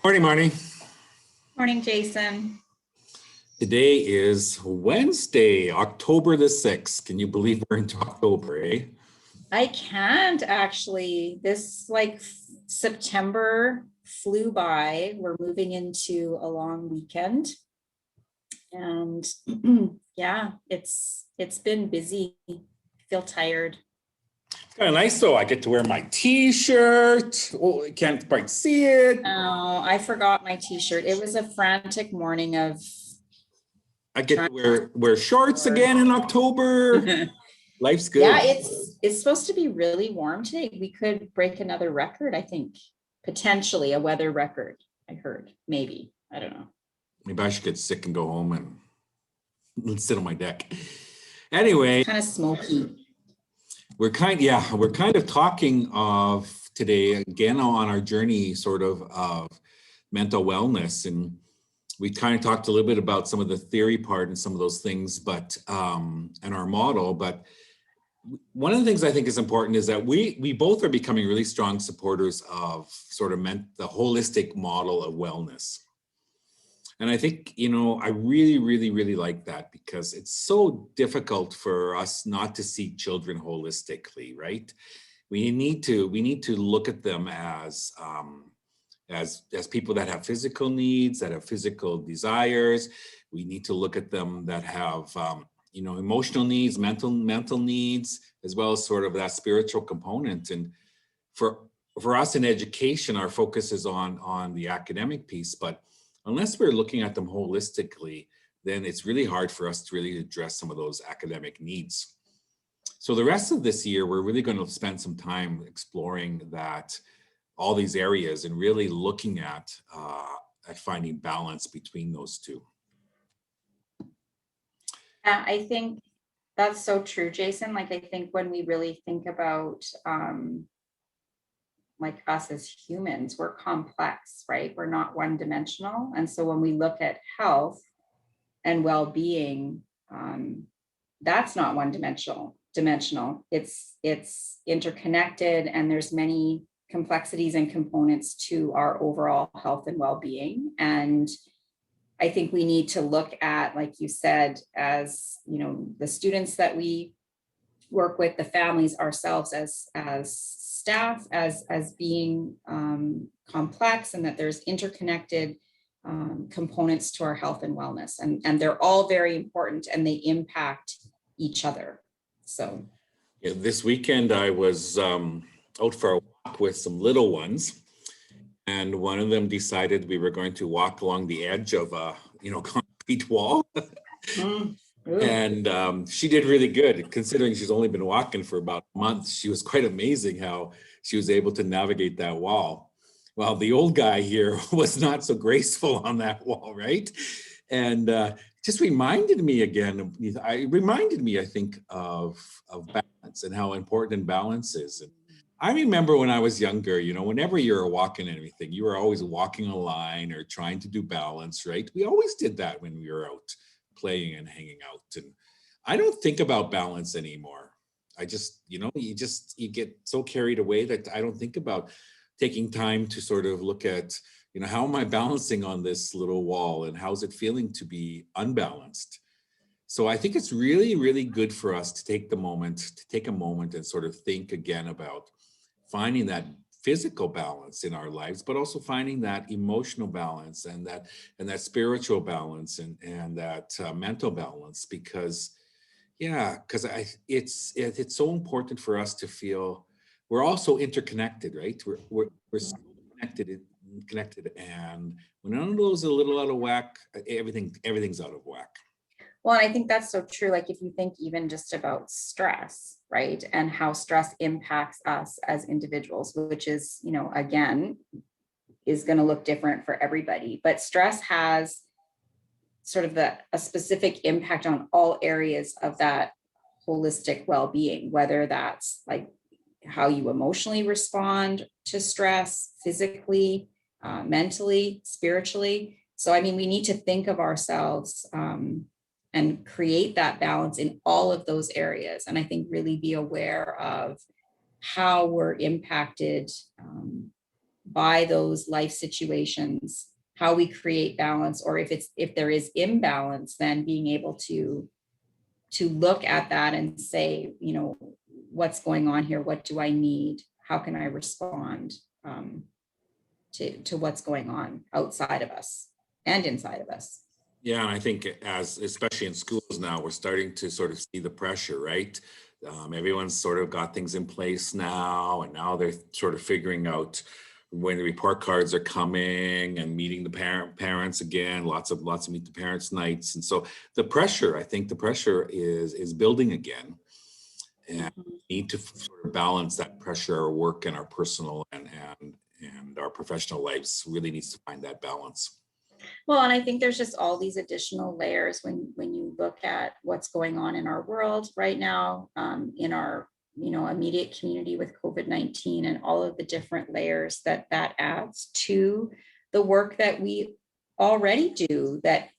Morning, Marnie. Morning, Jason. Today is Wednesday, October the 6th. Can you believe we're into October, eh? I can't actually. This September flew by. We're moving into a long weekend. And yeah, it's been busy. I feel tired. It's kind of nice though. I get to wear my t-shirt. Oh, I can't quite see it. Oh, I forgot my t-shirt. It was a frantic morning of I get to wear shorts again in October. Life's good. Yeah, it's supposed to be really warm today. We could break another record, I think. Potentially a weather record, I heard. Maybe. I don't know. Maybe I should get sick and go home and sit on my deck. Anyway, Kind of smoky. we're kind of talking of today again on our journey sort of mental wellness, and we kind of talked a little bit about some of the theory part and some of those things, but and our model. But one of the things I think is important is that we both are becoming really strong supporters of sort of the holistic model of wellness. And I think, I really, really, really like that because it's so difficult for us not to see children holistically, right? We need to look at them as people that have physical needs, that have physical desires. We need to look at them that have emotional needs, mental needs, as well as sort of that spiritual component. And for us in education, our focus is on the academic piece, but unless we're looking at them holistically, then it's really hard for us to really address some of those academic needs. So the rest of this year, we're really going to spend some time exploring all these areas and really looking at finding balance between those two. I think that's so true, Jason. I think when we really think about us as humans, we're complex, right? We're not one-dimensional. And so when we look at health and well-being, that's not one-dimensional. It's interconnected, and there's many complexities and components to our overall health and well-being. And I think we need to look at, like you said, as the students that we work with, the families, ourselves as staff, as being complex, and that there's interconnected components to our health and wellness, and they're all very important, and they impact each other. So yeah, this weekend I was out for a walk with some little ones, and one of them decided we were going to walk along the edge of a concrete wall. And she did really good, considering she's only been walking for about a month. She was quite amazing how she was able to navigate that wall. Well, the old guy here was not so graceful on that wall, right? And just reminded me again, I think, of balance and how important balance is. And I remember when I was younger, whenever you're walking anything, you were always walking a line or trying to do balance, right? We always did that when we were out playing and hanging out. And I don't think about balance anymore. I just, you get so carried away that I don't think about taking time to sort of look at, how am I balancing on this little wall, and how's it feeling to be unbalanced? So I think it's really, really good for us to take a moment and sort of think again about finding that physical balance in our lives, but also finding that emotional balance and that spiritual balance and that mental balance, because it's so important for us to feel we're also interconnected, right? We're so connected, and when none of those are a little out of whack, everything's out of whack. Well, and I think that's so true. If you think even just about stress, right? And how stress impacts us as individuals, which is, again, is going to look different for everybody. But stress has sort of a specific impact on all areas of that holistic well-being, whether that's how you emotionally respond to stress, physically, mentally, spiritually. So, we need to think of ourselves and create that balance in all of those areas. And I think really be aware of how we're impacted by those life situations, how we create balance, or if there is imbalance, then being able to look at that and say, what's going on here? What do I need? How can I respond to what's going on outside of us and inside of us? Yeah, and I think especially in schools now, we're starting to sort of see the pressure, right? Everyone's sort of got things in place now, and now they're sort of figuring out when the report cards are coming and meeting the parents again, lots of meet the parents nights. And so I think the pressure is building again. And we need to sort of balance that pressure, our work and our personal and our professional lives really needs to find that balance. Well, and I think there's just all these additional layers when you look at what's going on in our world right now, in our immediate community with COVID-19, and all of the different layers that adds to the work that we already do that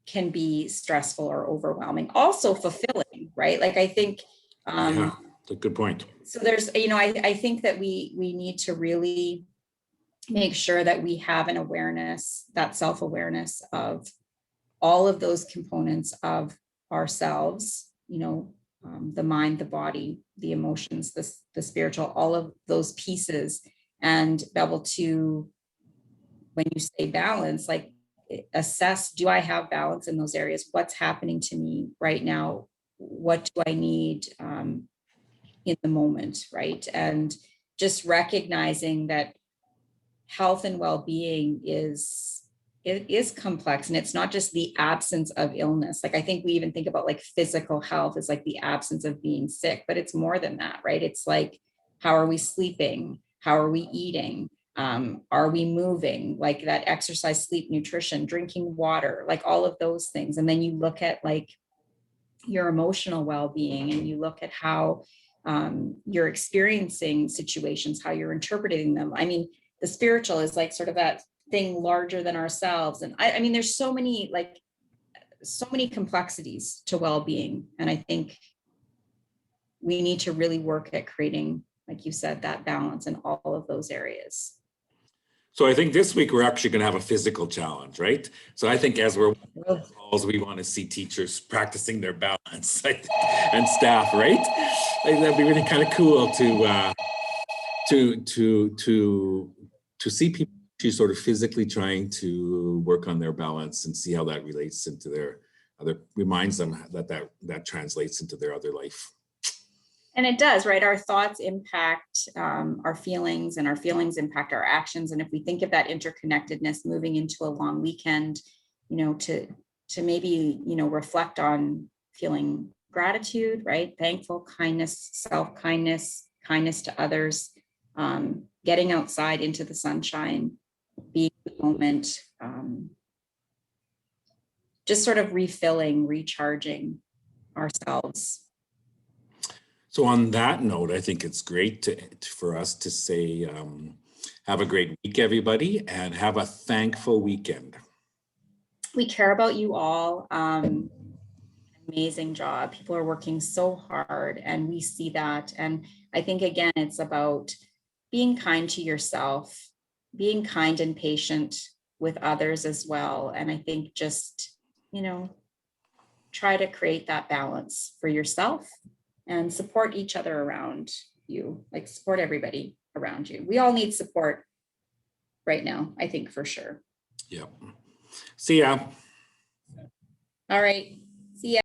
can be stressful or overwhelming, also fulfilling, right? Like I think Yeah, that's a good point. so there's, I think that we need to really make sure that we have an awareness, that self-awareness of all of those components of ourselves, the mind, the body, the emotions, the spiritual, all of those pieces, and be able to, when you say balance, like assess, do I have balance in those areas? What's happening to me right now? What do I need in the moment, right? And just recognizing that health and well-being is complex, and it's not just the absence of illness. Like I think we even think about like physical health as like the absence of being sick, but it's more than that, right? It's like, how are we sleeping? How are we eating? Are we moving? Like that exercise, sleep, nutrition, drinking water, like all of those things. And then you look at like your emotional well-being, and you look at how you're experiencing situations, how you're interpreting them. I mean, the spiritual is like sort of that thing larger than ourselves. And I mean, there's so many complexities to well-being. And I think we need to really work at creating, like you said, that balance in all of those areas. So I think this week we're actually going to have a physical challenge, right? So I think as we're calls, we want to see teachers practicing their balance and staff, right? That'd be really kind of cool to see people sort of physically trying to work on their balance and see how that relates into their reminds them that translates into their other life. And it does, right? Our thoughts impact our feelings, and our feelings impact our actions. And if we think of that interconnectedness moving into a long weekend, to maybe, reflect on feeling gratitude, right? Thankful, kindness, self-kindness, kindness to others, getting outside into the sunshine, being in the moment, just sort of refilling, recharging ourselves. So on that note, I think it's great for us to say, have a great week, everybody, and have a thankful weekend. We care about you all. Amazing job. People are working so hard, and we see that. And I think, again, it's about being kind to yourself, being kind and patient with others as well. And I think just, try to create that balance for yourself and support each other around you, like support everybody around you. We all need support right now, I think, for sure. Yep. See ya. All right. See ya.